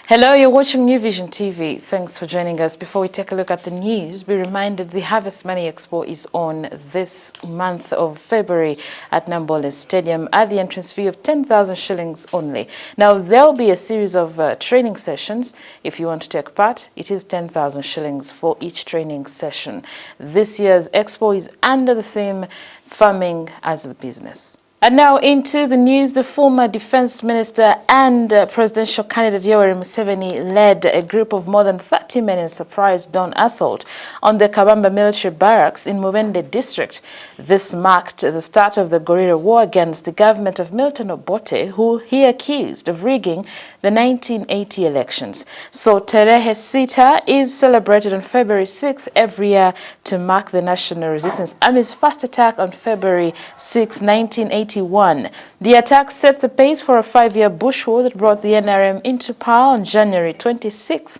Hello, you're watching New Vision TV. Thanks for joining us. Before we take a look at the news, be reminded the Harvest Money Expo is on this month of February at Namboole Stadium at the entrance fee of 10,000 shillings only. Now, there'll be a series of training sessions. If you want to take part, it is 10,000 shillings for each training session. This year's expo is under the theme Farming as a Business. And now into the news. The former defense minister and presidential candidate Yoweri Museveni led a group of more than 30 men in surprise dawn assault on the Kabamba military barracks in Mubende district. This marked the start of the guerrilla war against the government of Milton Obote, who he accused of rigging the 1980 elections. So Tarehe Sita is celebrated on February 6th every year to mark the National Resistance Army's first attack on February 6, 1980. The attack set the pace for a 5-year bush war that brought the NRM into power on January 26,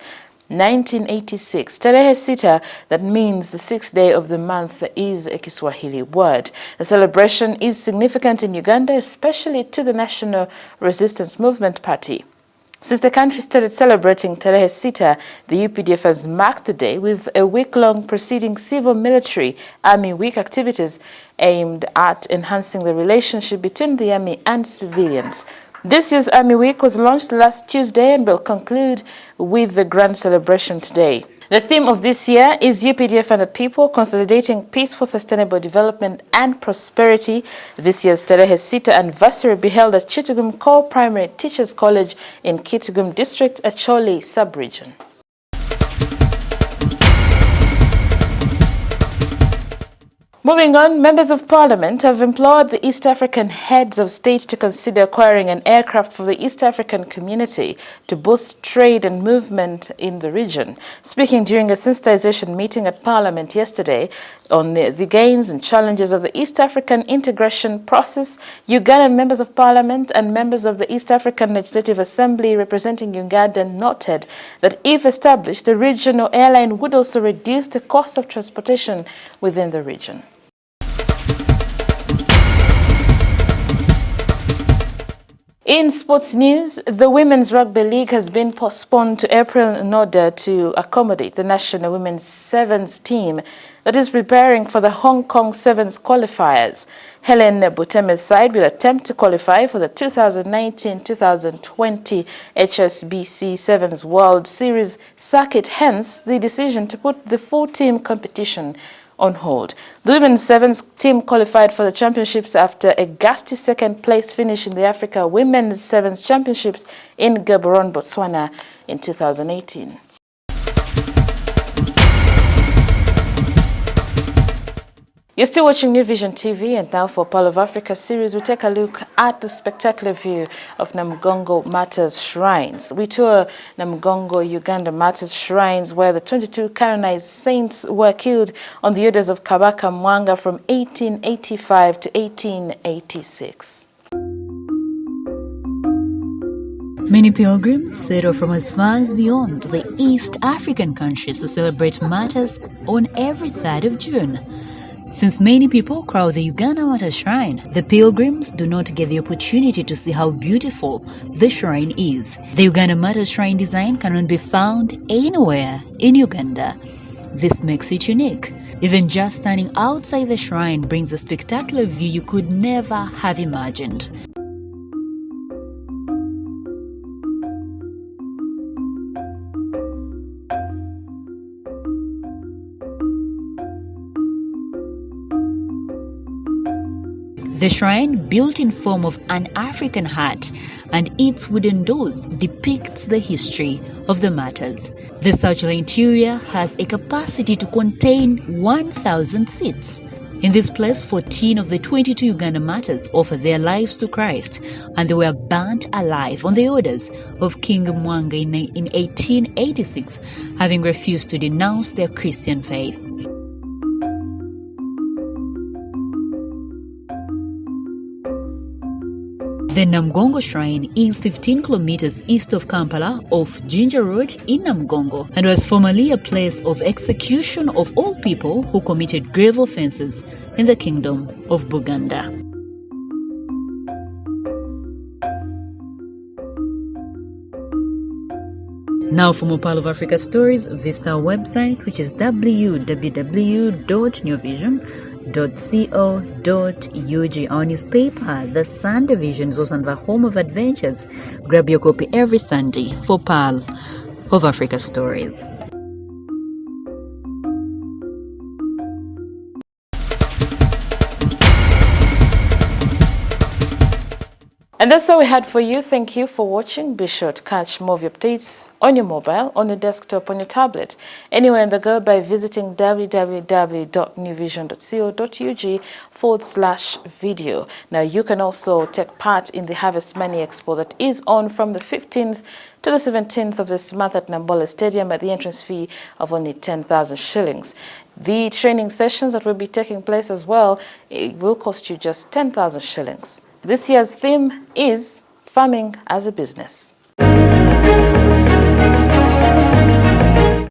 1986. Tarehe Sita, that means the 6th day of the month, is a Kiswahili word. The celebration is significant in Uganda, especially to the National Resistance Movement Party. Since the country started celebrating Tarehe Sita, the UPDF has marked the day with a week-long preceding Civil-Military Army Week activities aimed at enhancing the relationship between the Army and civilians. This year's Army Week was launched last Tuesday and will conclude with the grand celebration today. The theme of this year is UPDF and the people, consolidating peaceful, sustainable development and prosperity. This year's Tarehe Sita anniversary will be held at Kitgum Core Primary Teachers College in Kitgum District, Acholi sub-region. Moving on, members of parliament have implored the East African heads of state to consider acquiring an aircraft for the East African community to boost trade and movement in the region. Speaking during a sensitization meeting at parliament yesterday on the gains and challenges of the East African integration process, Ugandan members of parliament and members of the East African Legislative Assembly representing Uganda noted that if established, the regional airline would also reduce the cost of transportation within the region. In sports news, the Women's Rugby League has been postponed to April in order to accommodate the national women's sevens team that is preparing for the Hong Kong Sevens qualifiers. Helen Buteme's side will attempt to qualify for the 2019-2020 HSBC Sevens World Series circuit, hence the decision to put the full-team competition on hold. The women's sevens team qualified for the championships after a ghastly second-place finish in the Africa Women's Sevens Championships in Gaborone, Botswana in 2018. You're still watching New Vision TV, and now for Pearl of Africa series, we take a look at the spectacular view of Namugongo Martyrs Shrines. We tour Namugongo Uganda Martyrs Shrines, where the 22 canonized saints were killed on the orders of Kabaka Mwanga from 1885 to 1886. Many pilgrims set off from as far as beyond the East African countries to celebrate martyrs on every 3rd of June. Since many people crowd the Uganda Martyrs Shrine, the pilgrims do not get the opportunity to see how beautiful the shrine is. The Uganda Martyrs Shrine design cannot be found anywhere in Uganda. This makes it unique. Even just standing outside the shrine brings a spectacular view you could never have imagined. The shrine, built in form of an African hat, and its wooden doors depicts the history of the martyrs. The circular interior has a capacity to contain 1,000 seats. In this place, 14 of the 22 Uganda martyrs offered their lives to Christ, and they were burnt alive on the orders of King Mwanga in 1886, having refused to denounce their Christian faith. The Namugongo Shrine is 15 kilometers east of Kampala off Jinja Road in Namugongo, and was formerly a place of execution of all people who committed grave offenses in the Kingdom of Buganda. Now for more Pearl of Africa stories, visit our website, which is www.newvision.co.ug. Our newspaper, The Sunday Vision, is also on the home of adventures. Grab your copy every Sunday for Pearl of Africa stories. And that's all we had for you. Thank you for watching. Be sure to catch more of your updates on your mobile, on your desktop, on your tablet, anywhere in the world by visiting www.newvision.co.ug/video. Now, you can also take part in the Harvest Money Expo that is on from the 15th to the 17th of this month at Namboole Stadium at the entrance fee of only 10,000 shillings. The training sessions that will be taking place as well, it will cost you just 10,000 shillings. This year's theme is Farming as a Business.